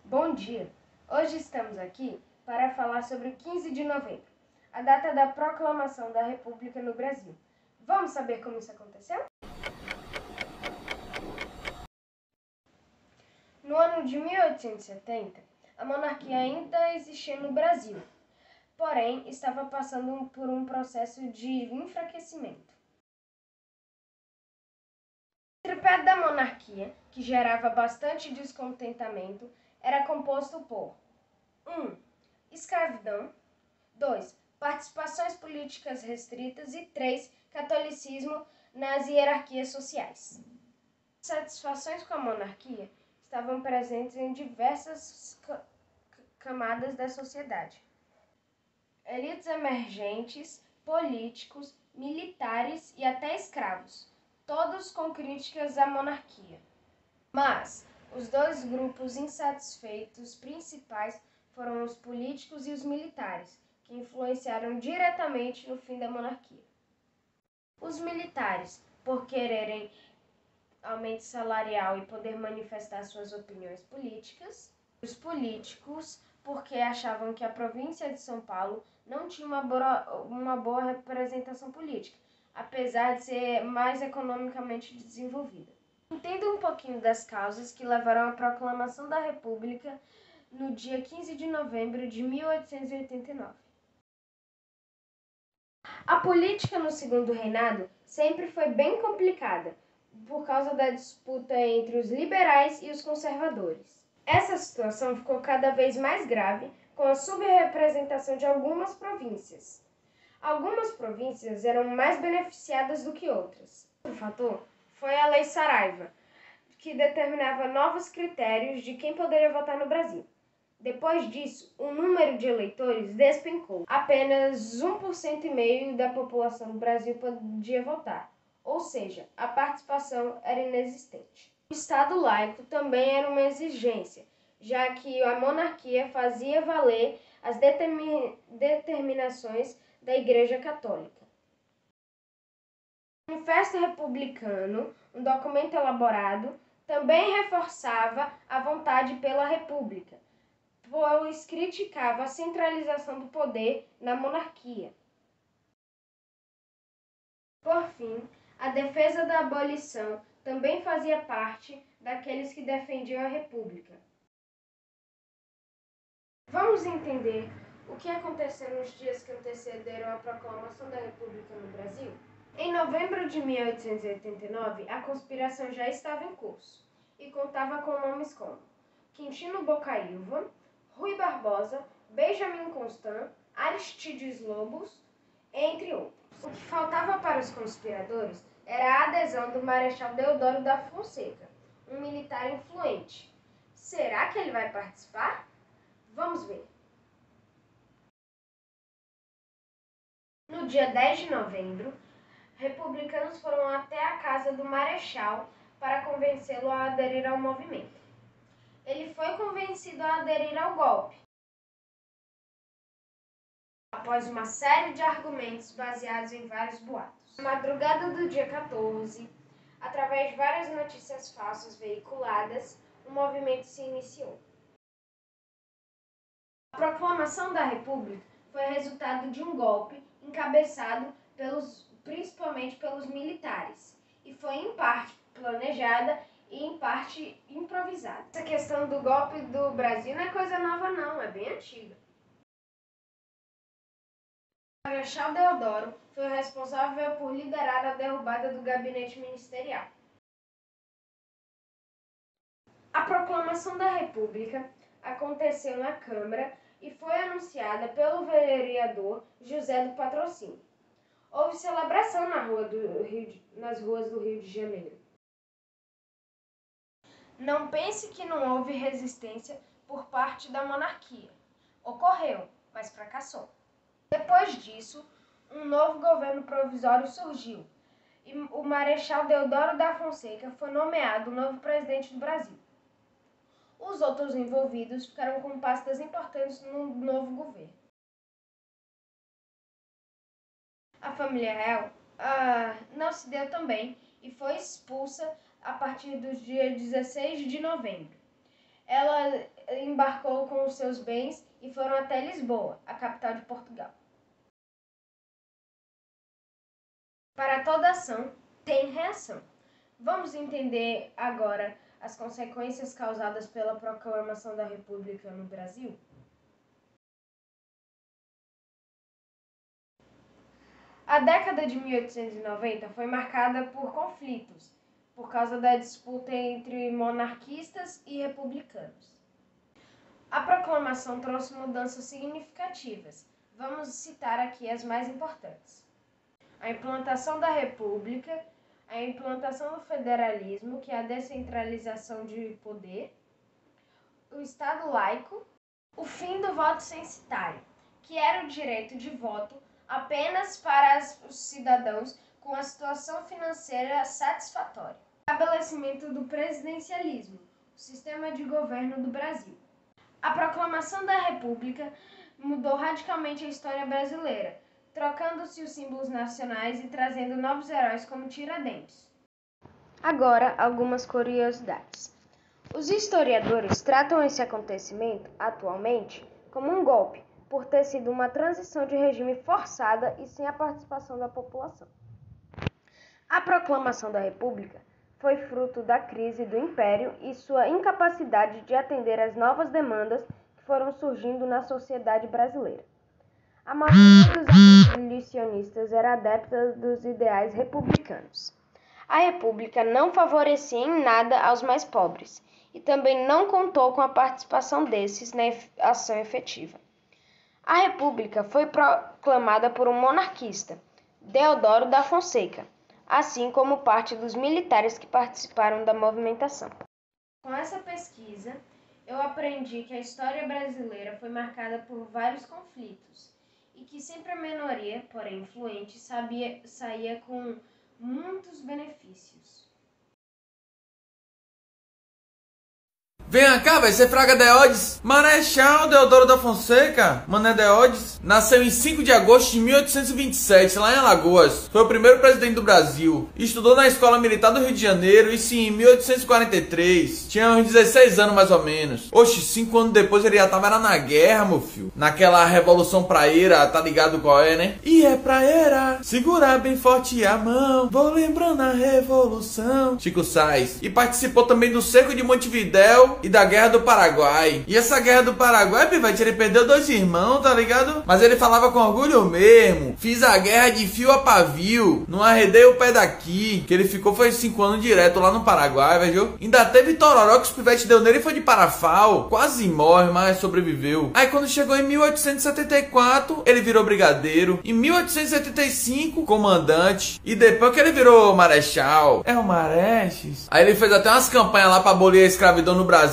Bom dia! Hoje estamos aqui para falar sobre o 15 de novembro, a data da proclamação da República no Brasil. Vamos saber como isso aconteceu? No ano de 1870, a monarquia ainda existia no Brasil, porém estava passando por um processo de enfraquecimento. O tripé da monarquia, que gerava bastante descontentamento, era composto por 1. Escravidão, 2. Participações políticas restritas e 3. Catolicismo nas hierarquias sociais. Satisfações com a monarquia estavam presentes em diversas camadas da sociedade. Elites emergentes, políticos, militares e até escravos, todos com críticas à monarquia. Mas os dois grupos insatisfeitos principais foram os políticos e os militares, que influenciaram diretamente no fim da monarquia. Os militares, por quererem aumento salarial e poder manifestar suas opiniões políticas. Os políticos, porque achavam que a província de São Paulo não tinha uma boa representação política, apesar de ser mais economicamente desenvolvida. Entenda um pouquinho das causas que levaram à proclamação da República no dia 15 de novembro de 1889. A política no segundo reinado sempre foi bem complicada, por causa da disputa entre os liberais e os conservadores. Essa situação ficou cada vez mais grave com a subrepresentação de algumas províncias. Algumas províncias eram mais beneficiadas do que outras. Outro fator foi a Lei Saraiva, que determinava novos critérios de quem poderia votar no Brasil. Depois disso, o número de eleitores despencou. Apenas 1,5% da população do Brasil podia votar, ou seja, a participação era inexistente. O Estado laico também era uma exigência, já que a monarquia fazia valer as determinações da Igreja Católica. O Manifesto Republicano, um documento elaborado, também reforçava a vontade pela República, pois criticava a centralização do poder na monarquia. Por fim, a defesa da abolição também fazia parte daqueles que defendiam a República. Vamos entender o que aconteceu nos dias que antecederam a proclamação da República no Brasil? Em novembro de 1889, a conspiração já estava em curso e contava com nomes como Quintino Bocaiúva, Rui Barbosa, Benjamin Constant, Aristides Lobos, entre outros. O que faltava para os conspiradores era a adesão do Marechal Deodoro da Fonseca, um militar influente. Será que ele vai participar? Vamos ver. No dia 10 de novembro, republicanos foram até a casa do Marechal para convencê-lo a aderir ao movimento. Ele foi convencido a aderir ao golpe, após uma série de argumentos baseados em vários boatos. Na madrugada do dia 14, através de várias notícias falsas veiculadas, o movimento se iniciou. A proclamação da República foi resultado de um golpe encabeçado principalmente pelos militares e foi em parte planejada e em parte improvisada. Essa questão do golpe do Brasil não é coisa nova não, é bem antiga. O Marechal Deodoro foi o responsável por liderar a derrubada do gabinete ministerial. A proclamação da República aconteceu na Câmara e foi anunciada pelo vereador José do Patrocínio. Houve celebração nas ruas do Rio de Janeiro. Não pense que não houve resistência por parte da monarquia. Ocorreu, mas fracassou. Depois disso, um novo governo provisório surgiu e o Marechal Deodoro da Fonseca foi nomeado o novo presidente do Brasil. Os outros envolvidos ficaram com pastas importantes no novo governo. A família real não se deu tão bem e foi expulsa a partir do dia 16 de novembro. Ela embarcou com os seus bens e foram até Lisboa, a capital de Portugal. Para toda ação, tem reação. Vamos entender agora as consequências causadas pela proclamação da República no Brasil? A década de 1890 foi marcada por conflitos, por causa da disputa entre monarquistas e republicanos. A proclamação trouxe mudanças significativas. Vamos citar aqui as mais importantes: a implantação da República, a implantação do federalismo, que é a descentralização de poder, o Estado laico, o fim do voto censitário, que era o direito de voto apenas para os cidadãos com a situação financeira satisfatória, o estabelecimento do presidencialismo, o sistema de governo do Brasil. A proclamação da República mudou radicalmente a história brasileira, trocando-se os símbolos nacionais e trazendo novos heróis como Tiradentes. Agora, algumas curiosidades. Os historiadores tratam esse acontecimento, atualmente, como um golpe, por ter sido uma transição de regime forçada e sem a participação da população. A proclamação da República foi fruto da crise do Império e sua incapacidade de atender às novas demandas que foram surgindo na sociedade brasileira. A maioria dos abolicionistas era adepta dos ideais republicanos. A República não favorecia em nada aos mais pobres e também não contou com a participação desses na ação efetiva. A República foi proclamada por um monarquista, Deodoro da Fonseca, assim como parte dos militares que participaram da movimentação. Com essa pesquisa, eu aprendi que a história brasileira foi marcada por vários conflitos e que sempre a minoria, porém influente, saía com muitos benefícios. Venha cá, velho, você fraga Deodes? Marechal Deodoro da Fonseca, Mané Deodes, nasceu em 5 de agosto de 1827, lá em Alagoas. Foi o primeiro presidente do Brasil. Estudou na Escola Militar do Rio de Janeiro, isso em 1843. Tinha uns 16 anos, mais ou menos. Oxe, 5 anos depois ele já tava na guerra, meu filho. Naquela Revolução Praeira, tá ligado qual é, né? E é praeira, segura bem forte a mão, vou lembrando a Revolução. Chico Sainz. E participou também do Cerco de Montevidéu e da Guerra do Paraguai. E essa Guerra do Paraguai, pivete, ele perdeu 2 irmãos, tá ligado? Mas ele falava com orgulho mesmo: fiz a guerra de fio a pavio, não arredei o pé daqui. Que ele ficou foi 5 anos direto lá no Paraguai, velho. Ainda teve tororó que os pivete deu nele, foi de parafal. Quase morre, mas sobreviveu. Aí quando chegou em 1874, ele virou brigadeiro. Em 1875, comandante. E depois que ele virou marechal, é o Mareches. Aí ele fez até umas campanhas lá pra abolir a escravidão no Brasil.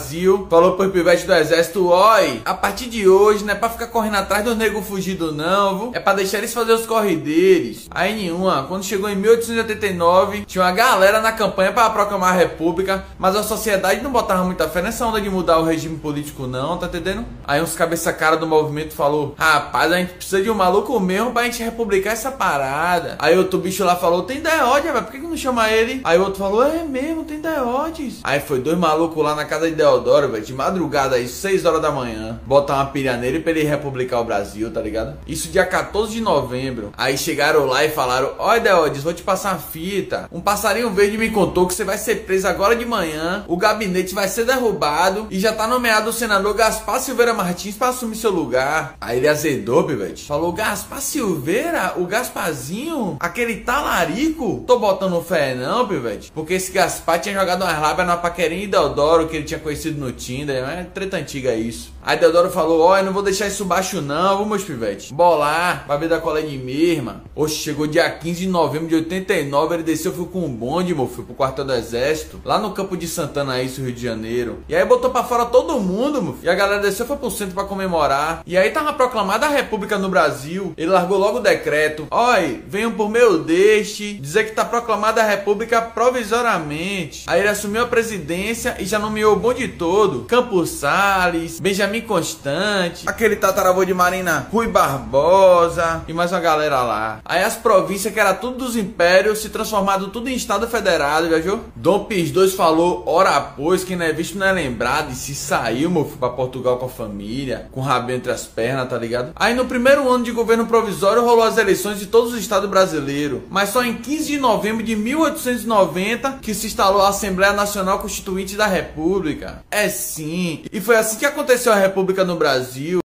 Falou pro pivete do exército: oi, a partir de hoje não é pra ficar correndo atrás dos negros fugidos não, viu? É pra deixar eles fazer os corre deles. Aí nenhuma. Quando chegou em 1889, tinha uma galera na campanha pra proclamar a república, mas a sociedade não botava muita fé nessa onda de mudar o regime político não, tá entendendo? Aí uns cabeça cara do movimento falou: rapaz, a gente precisa de um maluco mesmo pra gente republicar essa parada. Aí outro bicho lá falou: tem Deodes, velho, por que não chama ele? Aí o outro falou: é mesmo, tem Deodes. Aí foi 2 malucos lá na casa de Deodoro, velho, de madrugada aí, 6 horas da manhã, botar uma pilha nele pra ele republicar o Brasil, tá ligado? Isso dia 14 de novembro. Aí chegaram lá e falaram: olha, Deodes, vou te passar uma fita. Um passarinho verde me contou que você vai ser preso agora de manhã, o gabinete vai ser derrubado e já tá nomeado o senador Gaspar Silveira Martins pra assumir seu lugar. Aí ele azedou, pivete. Falou: Gaspar Silveira? O Gasparzinho? Aquele talarico? Tô botando fé não, pivete. Porque esse Gaspar tinha jogado umas lábias na paquerinha de Deodoro, que ele tinha conhecido no Tinder. É treta antiga isso. Aí Deodoro falou: ó, eu não vou deixar isso baixo não, viu, meus pivete? Bolar, pra ver da cola de minha irmã. Oxe, chegou dia 15 de novembro de 89, ele desceu, foi com um bonde, meu filho, pro quartel do exército, lá no campo de Santana, isso, Rio de Janeiro. E aí botou pra fora todo mundo, meu filho. E a galera desceu, foi pro centro pra comemorar. E aí tava proclamada a república no Brasil. Ele largou logo o decreto: oi, venham por meu deste dizer que tá proclamada a república provisoriamente. Aí ele assumiu a presidência e já nomeou o bonde bonde todo. Campos Salles, Benjamin Constant, aquele tataravô de Marina, Rui Barbosa e mais uma galera lá. Aí as províncias, que era tudo dos impérios, se transformado tudo em estado federado, viajou? Dom Pio II falou, ora pois, quem não é visto não é lembrado, e se saiu, meu filho, pra Portugal com a família, com o rabinho entre as pernas, tá ligado? Aí no primeiro ano de governo provisório rolou as eleições de todos os estados brasileiros, mas só em 15 de novembro de 1890 que se instalou a Assembleia Nacional Constituinte da República. É sim, e foi assim que aconteceu a República no Brasil.